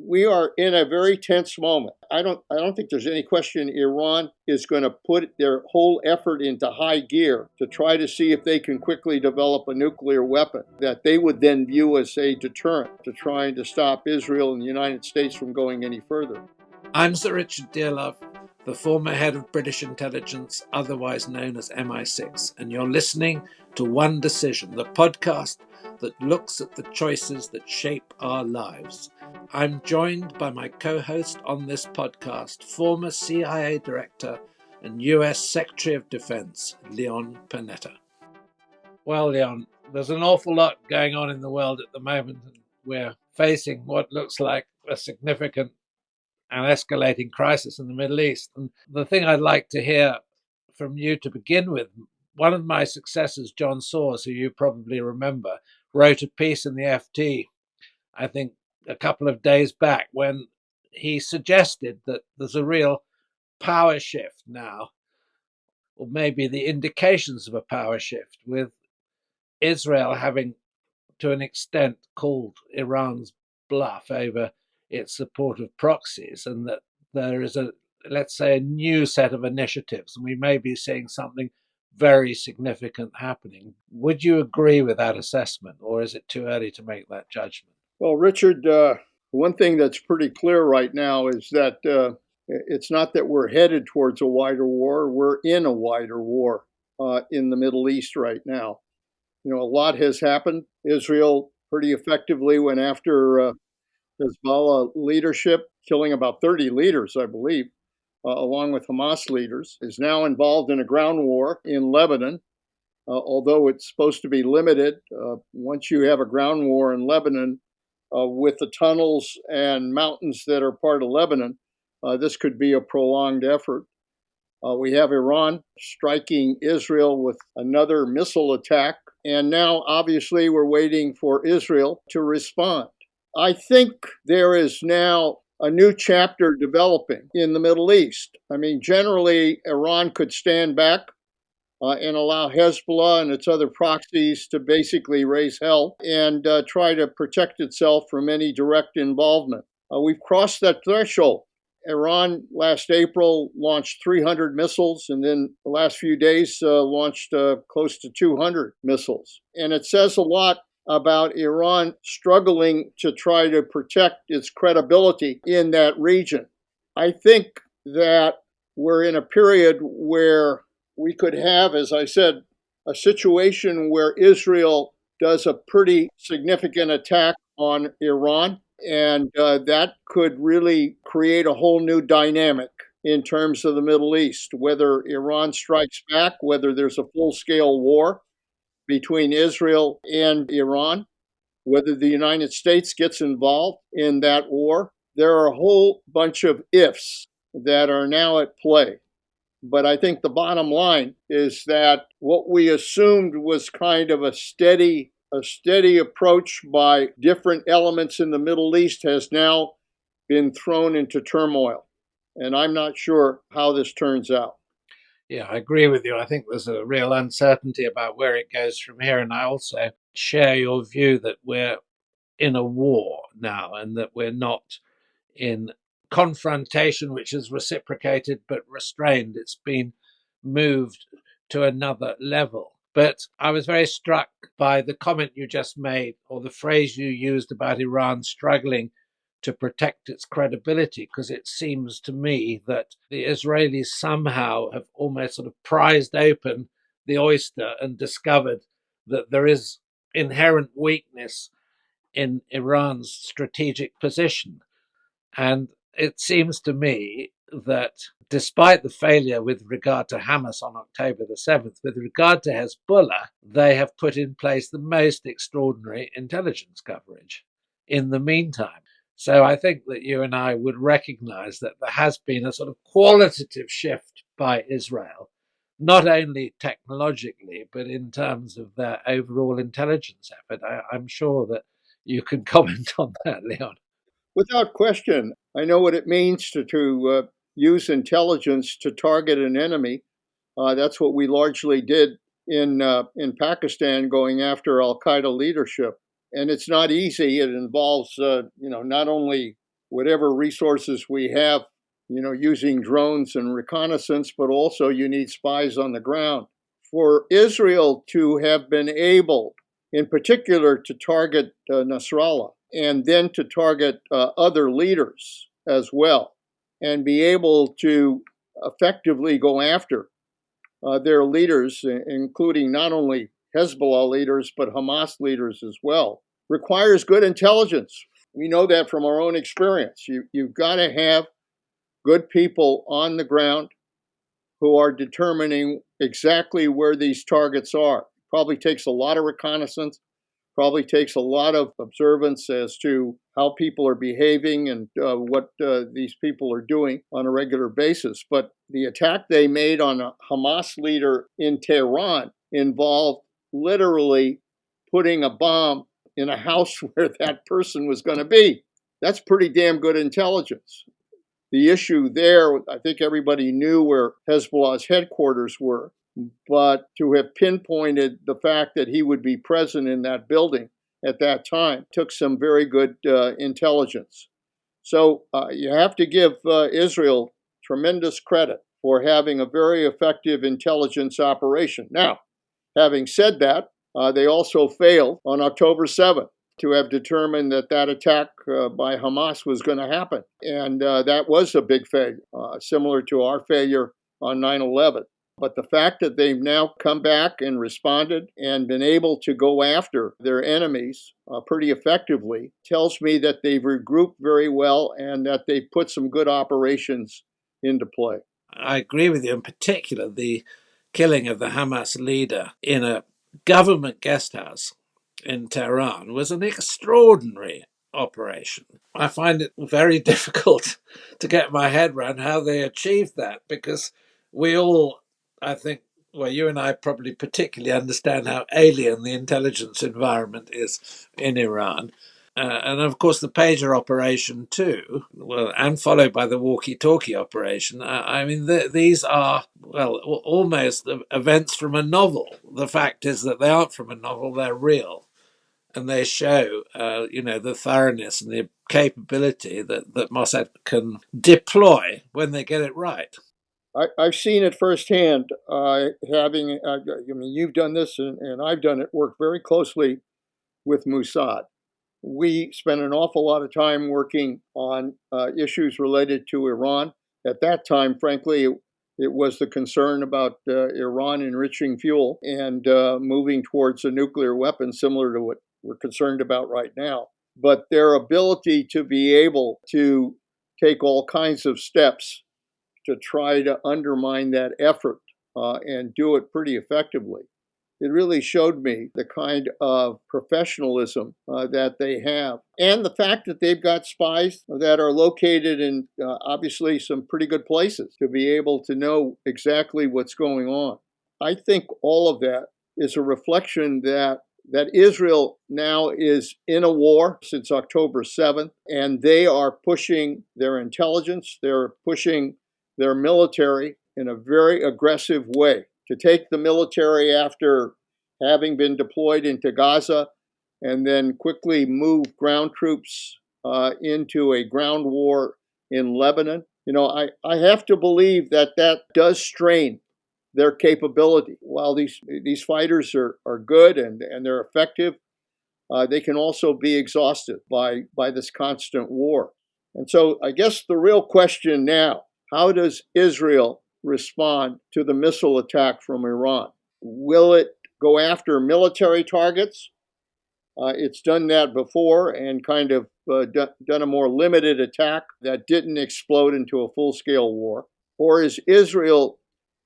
we are in a very tense moment. I don't think there's any question Iran is going to put their whole effort into high gear to try to see if they can quickly develop a nuclear weapon that they would then view as a deterrent to trying to stop Israel and the United States from going any further. I'm Sir Richard Dearlove, the former head of British intelligence, otherwise known as MI6, and you're listening to One Decision, the podcast that looks at the choices that shape our lives. I'm joined by my co-host on this podcast, former CIA Director and US Secretary of Defense, Leon Panetta. Well, Leon, there's an awful lot going on in the world at the moment, and we're facing what looks like a significant and escalating crisis in the Middle East. And the thing I'd like to hear from you to begin with, one of my successors, John Soares, who you probably remember, wrote a piece in the FT, I think a couple of days back, when he suggested that there's a real power shift now, or maybe the indications of a power shift, with Israel having, to an extent, called Iran's bluff over its support of proxies, and that there is let's say, a new set of initiatives, and we may be seeing something very significant happening. Would you agree with that assessment, or is it too early to make that judgment? Well, Richard, one thing that's pretty clear right now is that it's not that we're headed towards a wider war. We're in a wider war in the Middle East right now. You know, a lot has happened. Israel pretty effectively went after Hezbollah leadership, killing about 30 leaders, I believe, along with Hamas leaders, is now involved in a ground war in Lebanon. Although it's supposed to be limited, once you have a ground war in Lebanon with the tunnels and mountains that are part of Lebanon, this could be a prolonged effort. We have Iran striking Israel with another missile attack, and now obviously we're waiting for Israel to respond. I think there is now a new chapter developing in the Middle East. I mean, generally, Iran could stand back and allow Hezbollah and its other proxies to basically raise hell and try to protect itself from any direct involvement. We've crossed that threshold. Iran last April launched 300 missiles, and then the last few days launched close to 200 missiles. And it says a lot about Iran struggling to try to protect its credibility in that region. I think that we're in a period where we could have, as I said, a situation where Israel does a pretty significant attack on Iran, and that could really create a whole new dynamic in terms of the Middle East, whether Iran strikes back, whether there's a full-scale war between Israel and Iran, whether the United States gets involved in that war. There are a whole bunch of ifs that are now at play. But I think the bottom line is that what we assumed was kind of a steady approach by different elements in the Middle East has now been thrown into turmoil. And I'm not sure how this turns out. Yeah, I agree with you. I think there's a real uncertainty about where it goes from here. And I also share your view that we're in a war now and that we're not in confrontation, which is reciprocated but restrained. It's been moved to another level. But I was very struck by the comment you just made, or the phrase you used about Iran struggling to protect its credibility, because it seems to me that the Israelis somehow have almost sort of prized open the oyster and discovered that there is inherent weakness in Iran's strategic position. And it seems to me that despite the failure with regard to Hamas on October the 7th, with regard to Hezbollah, they have put in place the most extraordinary intelligence coverage in the meantime. So I think that you and I would recognize that there has been a sort of qualitative shift by Israel, not only technologically, but in terms of their overall intelligence effort. I'm sure that you can comment on that, Leon. Without question, I know what it means to use intelligence to target an enemy. That's what we largely did in Pakistan, going after Al Qaeda leadership. And it's not easy. It involves, not only whatever resources we have, using drones and reconnaissance, but also you need spies on the ground. For Israel to have been able, in particular, to target Nasrallah and then to target other leaders as well, and be able to effectively go after their leaders, including not only Hezbollah leaders, but Hamas leaders as well, requires good intelligence. We know that from our own experience. You've got to have good people on the ground who are determining exactly where these targets are. Probably takes a lot of reconnaissance, probably takes a lot of observance as to how people are behaving and what these people are doing on a regular basis. But the attack they made on a Hamas leader in Tehran involved literally putting a bomb in a house where that person was going to be. That's pretty damn good intelligence. The issue there, I think everybody knew where Hezbollah's headquarters were, but to have pinpointed the fact that he would be present in that building at that time took some very good intelligence. So you have to give Israel tremendous credit for having a very effective intelligence operation. Now, having said that, they also failed on October 7th to have determined that that attack by Hamas was going to happen. And that was a big failure, similar to our failure on 9/11. But the fact that they've now come back and responded and been able to go after their enemies pretty effectively tells me that they've regrouped very well and that they've put some good operations into play. I agree with you. In particular, the killing of the Hamas leader in a government guest house in Tehran was an extraordinary operation. I find it very difficult to get my head around how they achieved that, because we all, I think, well, you and I probably particularly understand how alien the intelligence environment is in Iran. And of course, the pager operation too, well, and followed by the walkie-talkie operation. I mean, these are, well, almost events from a novel. The fact is that they aren't from a novel; they're real, and they show, the thoroughness and the capability that Mossad can deploy when they get it right. I've seen it firsthand. You've done this and I've done it. Worked very closely with Mossad. We spent an awful lot of time working on issues related to Iran. At that time, frankly, it was the concern about Iran enriching fuel and moving towards a nuclear weapon, similar to what we're concerned about right now. But their ability to be able to take all kinds of steps to try to undermine that effort and do it pretty effectively. It really showed me the kind of professionalism that they have, and the fact that they've got spies that are located in obviously some pretty good places to be able to know exactly what's going on. I think all of that is a reflection that Israel now is in a war since October 7th, and they are pushing their intelligence, they're pushing their military in a very aggressive way. To take the military after having been deployed into Gaza and then quickly move ground troops into a ground war in Lebanon. I have to believe that that does strain their capability. While these fighters are good and they're effective, they can also be exhausted by this constant war. And so I guess the real question now, how does Israel respond to the missile attack from Iran? Will it go after military targets? It's done that before and kind of done a more limited attack that didn't explode into a full-scale war. Or is Israel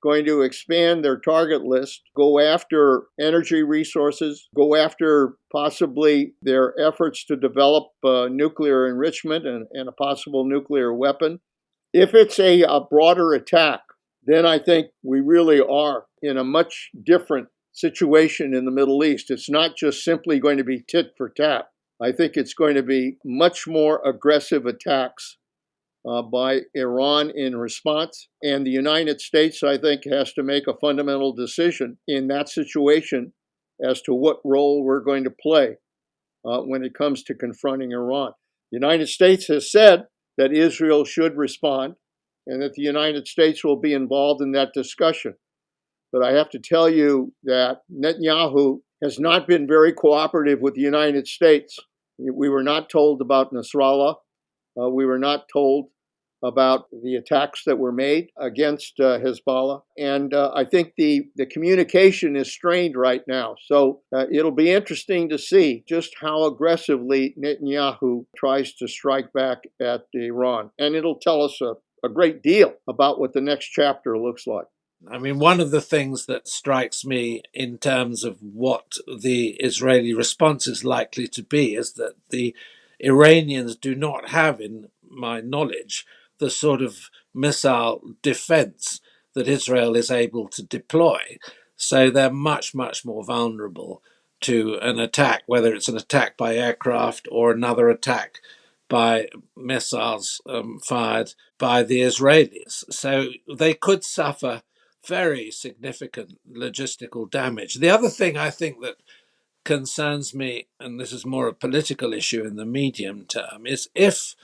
going to expand their target list, go after energy resources, go after possibly their efforts to develop nuclear enrichment and a possible nuclear weapon? If it's a broader attack, then I think we really are in a much different situation in the Middle East. It's not just simply going to be tit for tat. I think it's going to be much more aggressive attacks by Iran in response. And the United States, I think, has to make a fundamental decision in that situation as to what role we're going to play when it comes to confronting Iran. The United States has said that Israel should respond and that the United States will be involved in that discussion. But I have to tell you that Netanyahu has not been very cooperative with the United States. We were not told about Nasrallah. We were not told about the attacks that were made against Hezbollah. And I think the communication is strained right now. So it'll be interesting to see just how aggressively Netanyahu tries to strike back at Iran. And it'll tell us a great deal about what the next chapter looks like. I mean, one of the things that strikes me in terms of what the Israeli response is likely to be is that the Iranians do not have, in my knowledge, the sort of missile defense that Israel is able to deploy. So they're much, much more vulnerable to an attack, whether it's an attack by aircraft or another attack by missiles fired by the Israelis. So they could suffer very significant logistical damage. The other thing I think that concerns me, and this is more a political issue in the medium term, is if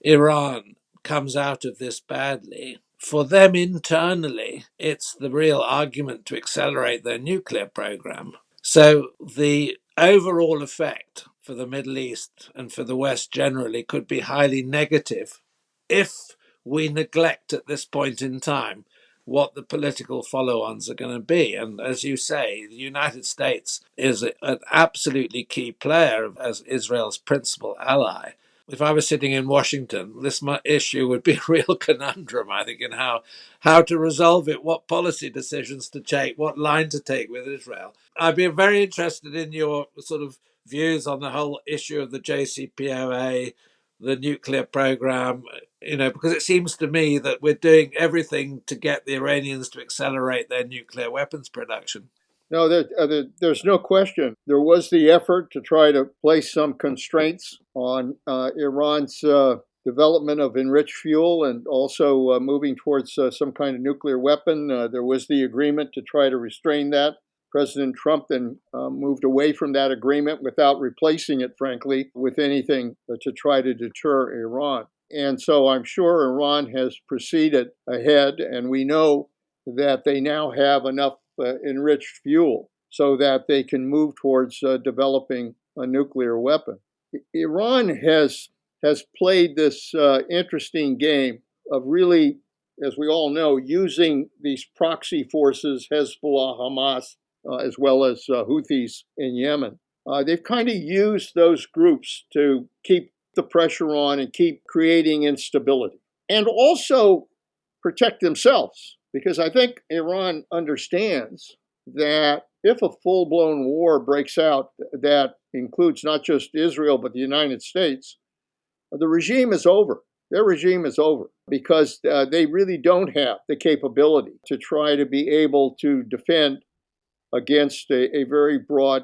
Iran comes out of this badly, for them internally, it's the real argument to accelerate their nuclear program. So the overall effect for the Middle East and for the West generally could be highly negative if we neglect at this point in time what the political follow-ons are going to be. And as you say, the United States is an absolutely key player as Israel's principal ally. If I was sitting in Washington, this issue would be a real conundrum, I think, in how to resolve it, what policy decisions to take, what line to take with Israel. I'd be very interested in your sort of views on the whole issue of the JCPOA, the nuclear program, because it seems to me that we're doing everything to get the Iranians to accelerate their nuclear weapons production. No, there's no question. There was the effort to try to place some constraints on Iran's development of enriched fuel and also moving towards some kind of nuclear weapon. There was the agreement to try to restrain that. President Trump then moved away from that agreement without replacing it, frankly, with anything to try to deter Iran. And so I'm sure Iran has proceeded ahead, and we know that they now have enough enriched fuel so that they can move towards developing a nuclear weapon. Iran has played this interesting game of really, as we all know, using these proxy forces, Hezbollah, Hamas, as well as Houthis in Yemen. They've kind of used those groups to keep the pressure on and keep creating instability and also protect themselves, because I think Iran understands that if a full-blown war breaks out that includes not just Israel but the United States, the regime is over. Their regime is over because they really don't have the capability to try to be able to defend against a very broad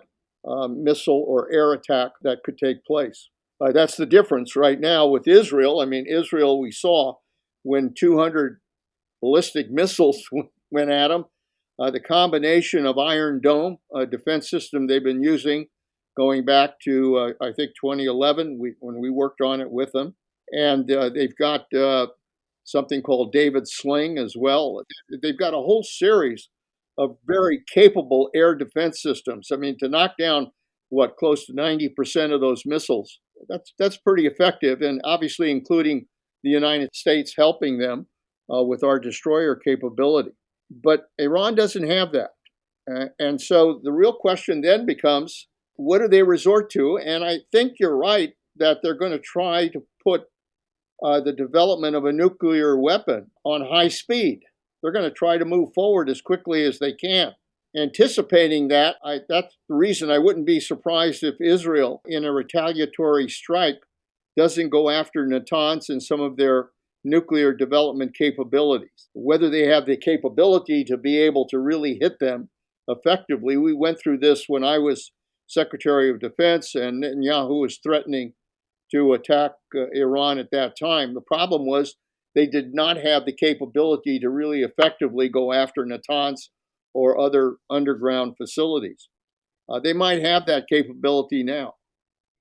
missile or air attack that could take place. That's the difference right now with Israel. I mean, Israel, we saw when 200 ballistic missiles went at them. The combination of Iron Dome, a defense system they've been using going back to, I think, 2011, when we worked on it with them. And they've got something called David Sling as well. They've got a whole series of very capable air defense systems. I mean, to knock down, close to 90% of those missiles, that's pretty effective, and obviously including the United States helping them with our destroyer capability. But Iran doesn't have that. And so the real question then becomes, what do they resort to? And I think you're right that they're going to try to put the development of a nuclear weapon on high speed. They're going to try to move forward as quickly as they can. Anticipating that, that's the reason I wouldn't be surprised if Israel, in a retaliatory strike, doesn't go after Natanz and some of their nuclear development capabilities. Whether they have the capability to be able to really hit them effectively. We went through this when I was Secretary of Defense and Netanyahu was threatening to attack Iran at that time. The problem was they did not have the capability to really effectively go after Natanz or other underground facilities. They might have that capability now.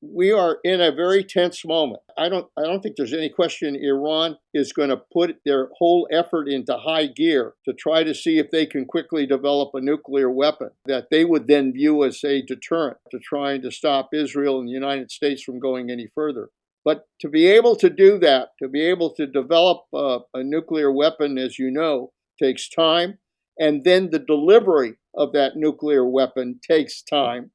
we are in a very tense moment. I don't think there's any question Iran is going to put their whole effort into high gear to try to see if they can quickly develop a nuclear weapon that they would then view as a deterrent to trying to stop Israel and the United States from going any further. But to be able to do that, to be able to develop a nuclear weapon, as you know, takes time. And then the delivery of that nuclear weapon takes time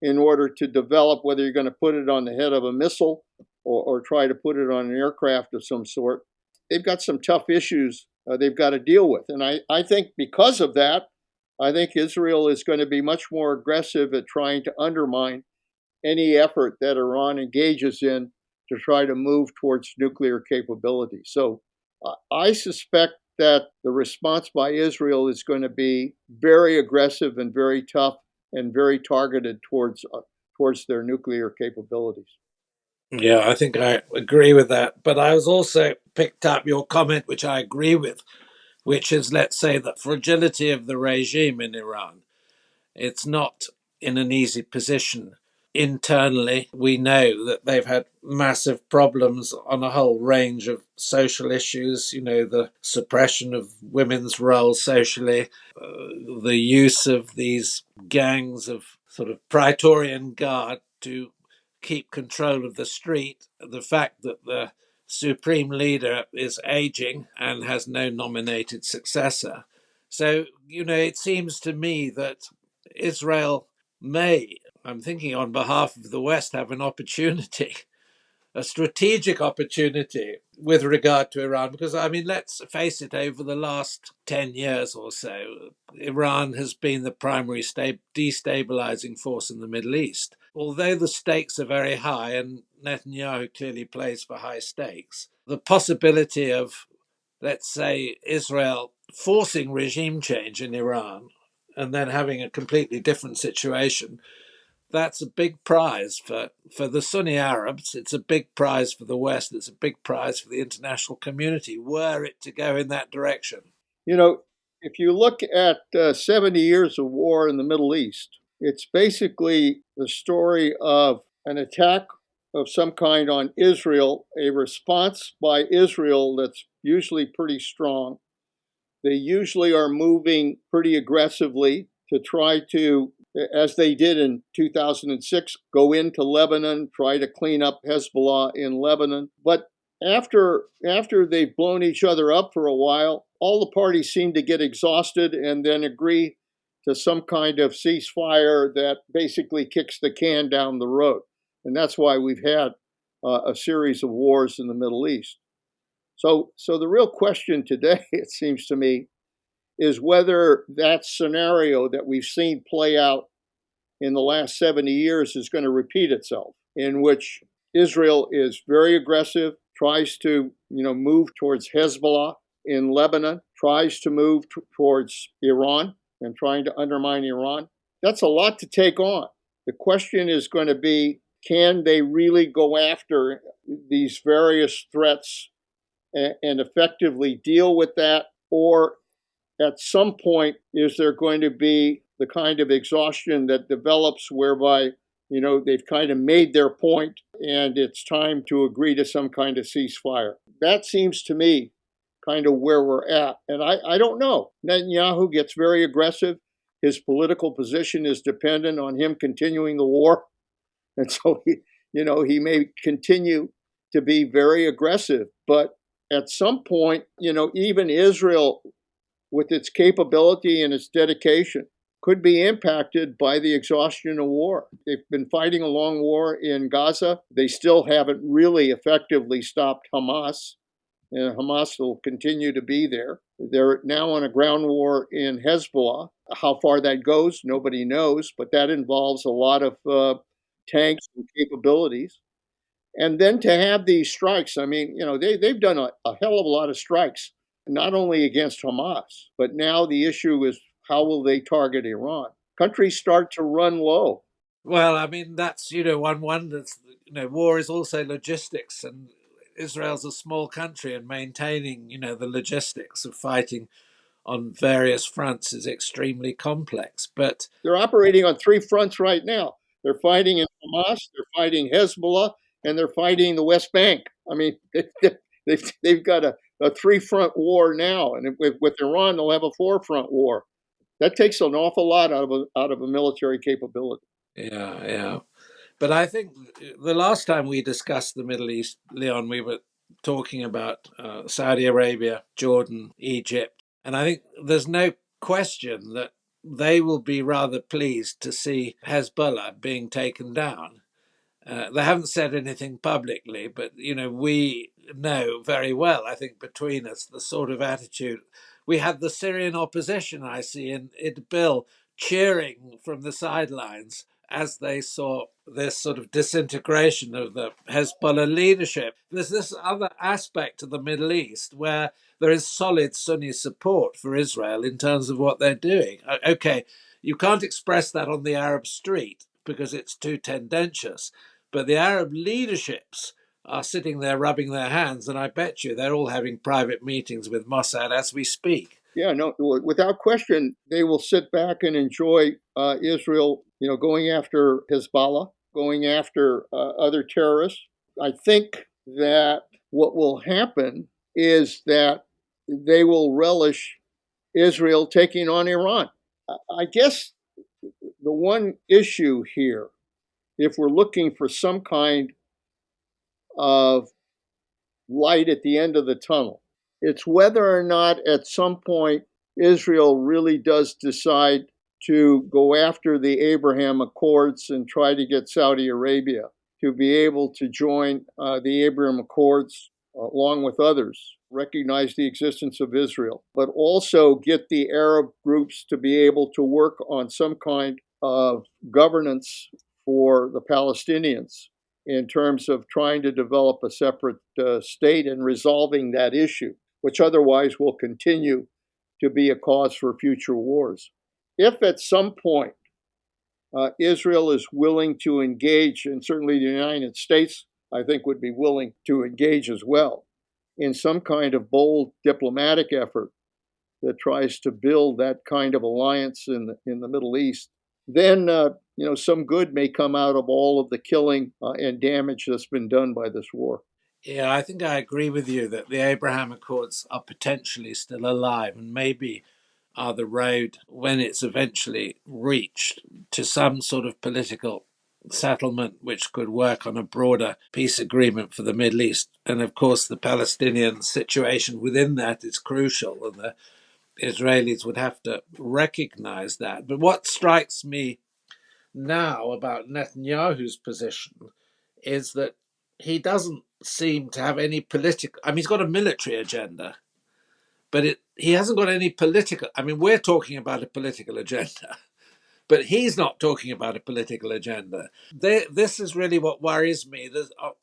in order to develop whether you're going to put it on the head of a missile or try to put it on an aircraft of some sort. They've got some tough issues they've got to deal with. And I think because of that, I think Israel is going to be much more aggressive at trying to undermine any effort that Iran engages in to try to move towards nuclear capability. So I suspect that the response by Israel is going to be very aggressive and very tough and very targeted towards their nuclear capabilities. Yeah, I think I agree with that. But I was also picked up your comment, which I agree with, which is, let's say, the fragility of the regime in Iran. It's not in an easy position. Internally, we know that they've had massive problems on a whole range of social issues, the suppression of women's roles socially, the use of these gangs of sort of Praetorian Guard to keep control of the street, the fact that the supreme leader is aging and has no nominated successor. So, it seems to me that Israel may, I'm thinking on behalf of the West, have an opportunity, a strategic opportunity with regard to Iran. Because, I mean, let's face it, over the last 10 years or so, Iran has been the primary destabilizing force in the Middle East. Although the stakes are very high, and Netanyahu clearly plays for high stakes, the possibility of, let's say, Israel forcing regime change in Iran and then having a completely different situation, that's a big prize for the Sunni Arabs. It's a big prize for the West. It's a big prize for the international community, were it to go in that direction. You know, if you look at 70 years of war in the Middle East, it's basically the story of an attack of some kind on Israel, a response by Israel that's usually pretty strong. They usually are moving pretty aggressively to try to, as they did in 2006, go into Lebanon, try to clean up Hezbollah in Lebanon. But after they've blown each other up for a while, all the parties seem to get exhausted and then agree to some kind of ceasefire that basically kicks the can down the road. And that's why we've had a series of wars in the Middle East. So the real question today, it seems to me, is whether that scenario that we've seen play out in the last 70 years is going to repeat itself, in which Israel is very aggressive, tries to move towards Hezbollah in Lebanon, tries to move towards Iran and trying to undermine Iran. That's a lot to take on. The question is going to be, can they really go after these various threats and effectively deal with that? Or at some point, is there going to be the kind of exhaustion that develops whereby, they've kind of made their point and it's time to agree to some kind of ceasefire? That seems to me kind of where we're at. And I don't know. Netanyahu gets very aggressive. His political position is dependent on him continuing the war. And so he may continue to be very aggressive. But at some point, even Israel, with its capability and its dedication, could be impacted by the exhaustion of war. They've been fighting a long war in Gaza. They still haven't really effectively stopped Hamas, and Hamas will continue to be there. They're now on a ground war in Hezbollah. How far that goes, nobody knows, but that involves a lot of tanks and capabilities. And then to have these strikes, I mean, they've done a hell of a lot of strikes, not only against Hamas, but now the issue is how will they target Iran? Countries start to run low. Well, I mean, that's, one wonders, war is also logistics, and Israel's a small country, and maintaining, the logistics of fighting on various fronts is extremely complex. But They're operating on three fronts right now. They're fighting in Hamas, they're fighting Hezbollah, and they're fighting the West Bank. I mean, they've got a three-front war now, and with Iran, they'll have a four-front war. That takes an awful lot out of a military capability. Yeah, yeah. But I think the last time we discussed the Middle East, Leon, we were talking about Saudi Arabia, Jordan, Egypt. And I think there's no question that they will be rather pleased to see Hezbollah being taken down. They haven't said anything publicly, but we know very well. I think between us, the sort of attitude we had the Syrian opposition. I see in Idlib cheering from the sidelines as they saw this sort of disintegration of the Hezbollah leadership. There's this other aspect of the Middle East where there is solid Sunni support for Israel in terms of what they're doing. Okay, you can't express that on the Arab street because it's too tendentious. But the Arab leaderships are sitting there rubbing their hands, and I bet you they're all having private meetings with Mossad as we speak. Yeah, no, without question, they will sit back and enjoy Israel, going after Hezbollah, going after other terrorists. I think that what will happen is that they will relish Israel taking on Iran. I guess the one issue here, if we're looking for some kind of light at the end of the tunnel, it's whether or not at some point Israel really does decide to go after the Abraham Accords and try to get Saudi Arabia to be able to join the Abraham Accords along with others, recognize the existence of Israel, but also get the Arab groups to be able to work on some kind of governance for the Palestinians in terms of trying to develop a separate state and resolving that issue, which otherwise will continue to be a cause for future wars. If at some point Israel is willing to engage, and certainly the United States, I think, would be willing to engage as well, in some kind of bold diplomatic effort that tries to build that kind of alliance in the Middle East, then some good may come out of all of the killing and damage that's been done by this war. Yeah, I think I agree with you that the Abraham Accords are potentially still alive and maybe are the road, when it's eventually reached, to some sort of political settlement which could work on a broader peace agreement for the Middle East. And of course, the Palestinian situation within that is crucial, and the Israelis would have to recognize that. But what strikes me now about Netanyahu's position is that he doesn't seem to have any political. I mean, he's got a military agenda, but he hasn't got any political. I mean, we're talking about a political agenda, but he's not talking about a political agenda. This is really what worries me.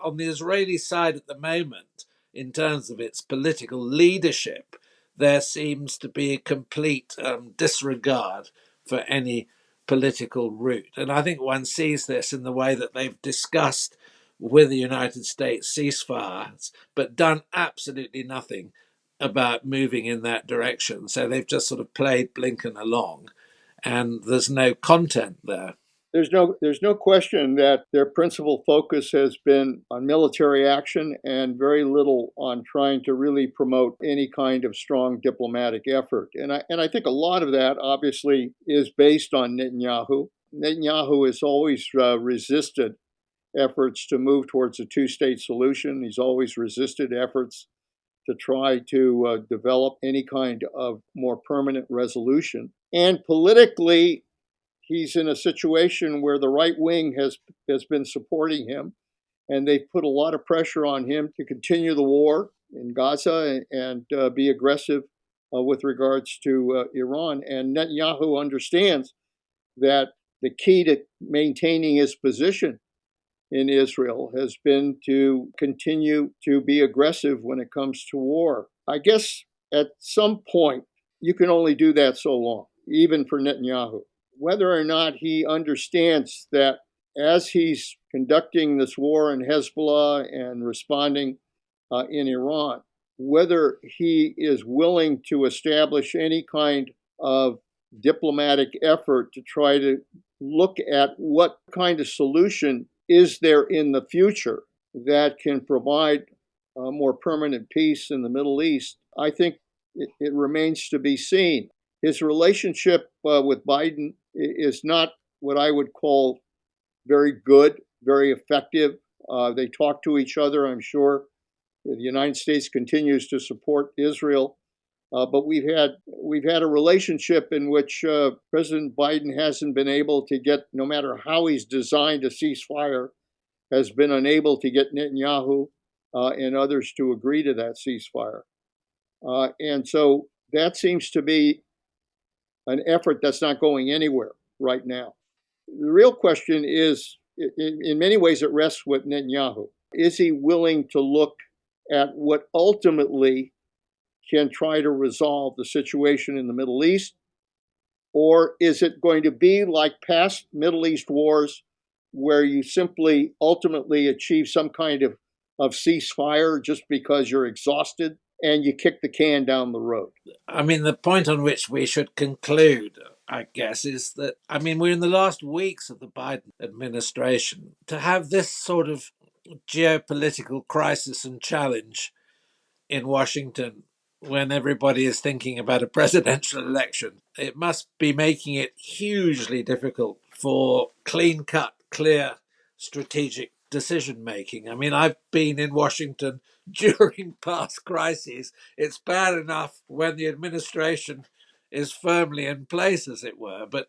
On the Israeli side at the moment, in terms of its political leadership, there seems to be a complete disregard for any political route. And I think one sees this in the way that they've discussed with the United States ceasefires, but done absolutely nothing about moving in that direction. So they've just sort of played Blinken along, and there's no content there. There's no question that their principal focus has been on military action and very little on trying to really promote any kind of strong diplomatic effort. And I think a lot of that obviously is based on Netanyahu. Netanyahu has always resisted efforts to move towards a two-state solution. He's always resisted efforts to try to develop any kind of more permanent resolution. And politically, he's in a situation where the right wing has been supporting him, and they've put a lot of pressure on him to continue the war in Gaza and be aggressive with regards to Iran. And Netanyahu understands that the key to maintaining his position in Israel has been to continue to be aggressive when it comes to war. I guess at some point, you can only do that so long, even for Netanyahu. Whether or not he understands that as he's conducting this war in Hezbollah and responding in Iran, whether he is willing to establish any kind of diplomatic effort to try to look at what kind of solution is there in the future that can provide more permanent peace in the Middle East, I think it remains to be seen. His relationship with Biden is not what I would call very good, very effective. They talk to each other, I'm sure. The United States continues to support Israel. But we've had a relationship in which President Biden hasn't been able to get, no matter how he's designed a ceasefire, has been unable to get Netanyahu and others to agree to that ceasefire. And so that seems to be an effort that's not going anywhere right now. The real question is, in many ways, it rests with Netanyahu. Is he willing to look at what ultimately can try to resolve the situation in the Middle East? Or is it going to be like past Middle East wars where you simply ultimately achieve some kind of ceasefire just because you're exhausted and you kick the can down the road? I mean, the point on which we should conclude, I guess, is that, I mean, we're in the last weeks of the Biden administration. To have this sort of geopolitical crisis and challenge in Washington when everybody is thinking about a presidential election, it must be making it hugely difficult for clean cut, clear strategic decision making. I mean, I've been in Washington during past crises. It's bad enough when the administration is firmly in place, as it were, but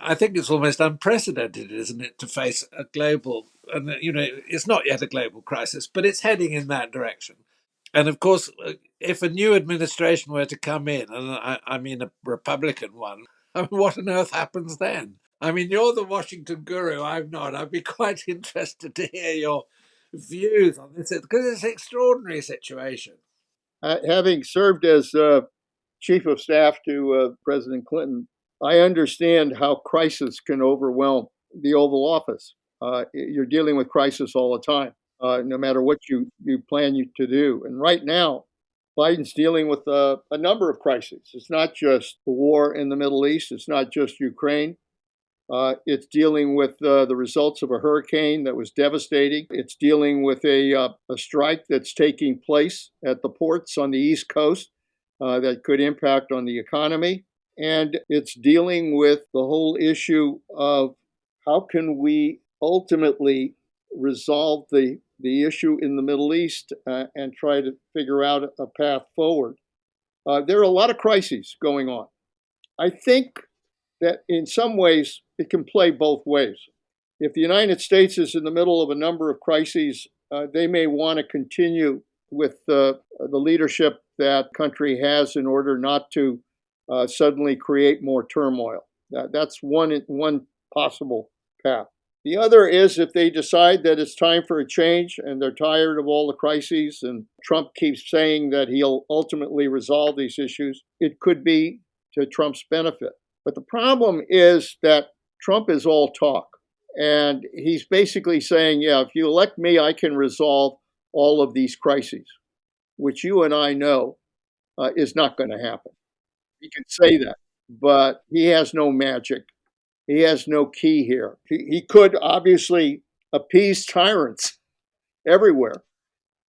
I think it's almost unprecedented, isn't it, to face a global, and it's not yet a global crisis, but it's heading in that direction. And of course, if a new administration were to come in, and I mean a Republican one, I mean, what on earth happens then? I mean, you're the Washington guru. I'm not. I'd be quite interested to hear your views on this because it's an extraordinary situation. Having served as chief of staff to President Clinton, I understand how crisis can overwhelm the Oval Office. You're dealing with crisis all the time, no matter what you plan to do. And right now, Biden's dealing with a number of crises. It's not just the war in the Middle East. It's not just Ukraine. It's dealing with the results of a hurricane that was devastating. It's dealing with a strike that's taking place at the ports on the East Coast that could impact on the economy. And it's dealing with the whole issue of how can we ultimately resolve the issue in the Middle East and try to figure out a path forward. There are a lot of crises going on. I think that in some ways it can play both ways. If the United States is in the middle of a number of crises, they may want to continue with the leadership that country has in order not to suddenly create more turmoil. That's one possible path. The other is if they decide that it's time for a change and they're tired of all the crises and Trump keeps saying that he'll ultimately resolve these issues, it could be to Trump's benefit. But the problem is that Trump is all talk. And he's basically saying, yeah, if you elect me, I can resolve all of these crises, which you and I know is not going to happen. He can say that, but he has no magic. He has no key here. He could obviously appease tyrants everywhere.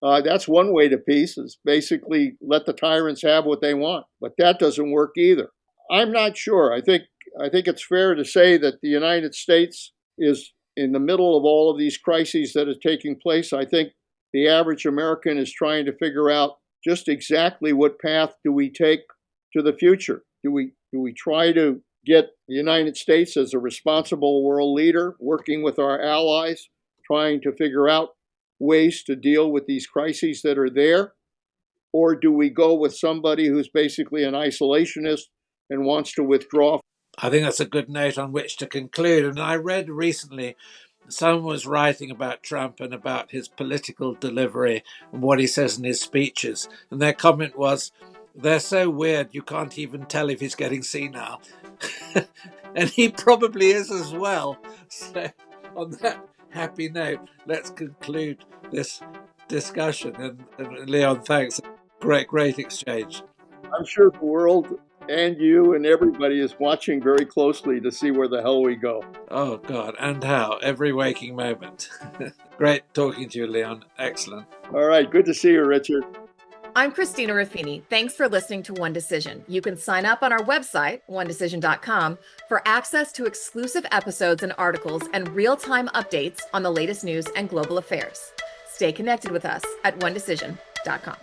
That's one way to peace, is basically let the tyrants have what they want. But that doesn't work either. I'm not sure. I think it's fair to say that the United States is in the middle of all of these crises that are taking place. I think the average American is trying to figure out just exactly what path do we take to the future. Do we try to get the United States as a responsible world leader, working with our allies, trying to figure out ways to deal with these crises that are there? Or do we go with somebody who's basically an isolationist and wants to withdraw? I think that's a good note on which to conclude. And I read recently someone was writing about Trump and about his political delivery and what he says in his speeches. And their comment was, they're so weird, you can't even tell if he's getting senile. And he probably is as well. So, on that happy note, let's conclude this discussion. And Leon, thanks. Great exchange. I'm sure the world And you and everybody is watching very closely to see where the hell we go. Oh, God, and how? Every waking moment. Great talking to you, Leon. Excellent. All right. Good to see you, Richard. I'm Christina Ruffini. Thanks for listening to One Decision. You can sign up on our website, onedecision.com, for access to exclusive episodes and articles and real-time updates on the latest news and global affairs. Stay connected with us at onedecision.com.